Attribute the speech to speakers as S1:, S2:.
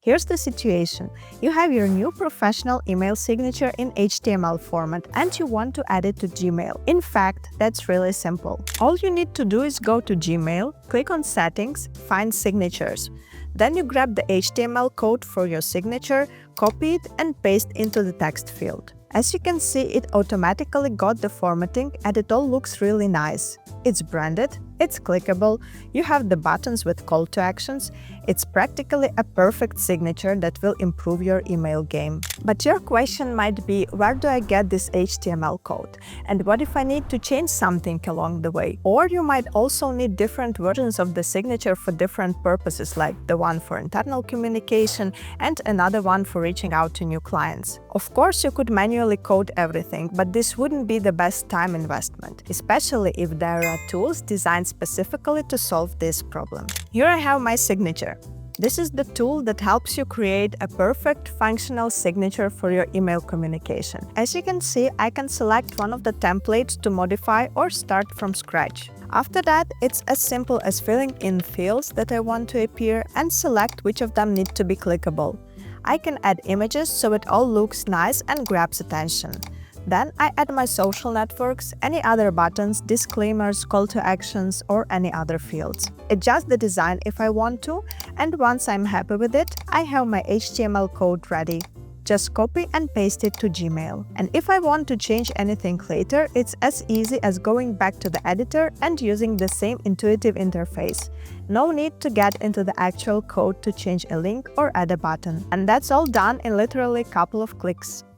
S1: Here's the situation. You have your new professional email signature in HTML format and you want to add it to Gmail. In fact, that's really simple. All you need to do is go to Gmail, click on Settings, find Signatures. Then you grab the HTML code for your signature, copy it and paste into the text field. As you can see, it automatically got the formatting and it all looks really nice. It's branded, it's clickable, you have the buttons with call to actions. It's practically a perfect signature that will improve your email game. But your question might be, where do I get this HTML code? And what if I need to change something along the way? Or you might also need different versions of the signature for different purposes, like the one for internal communication and another one for reaching out to new clients. Of course, you could manually code everything, but this wouldn't be the best time investment, especially if there are tools designed specifically to solve this problem. Here I have my signature. This is the tool that helps you create a perfect functional signature for your email communication. As you can see, I can select one of the templates to modify or start from scratch. After that, it's as simple as filling in fields that I want to appear and select which of them need to be clickable. I can add images so it all looks nice and grabs attention. Then I add my social networks, any other buttons, disclaimers, call to actions, or any other fields. Adjust the design if I want to, and once I'm happy with it, I have my HTML code ready. Just copy and paste it to Gmail. And if I want to change anything later, it's as easy as going back to the editor and using the same intuitive interface. No need to get into the actual code to change a link or add a button. And that's all done in literally a couple of clicks.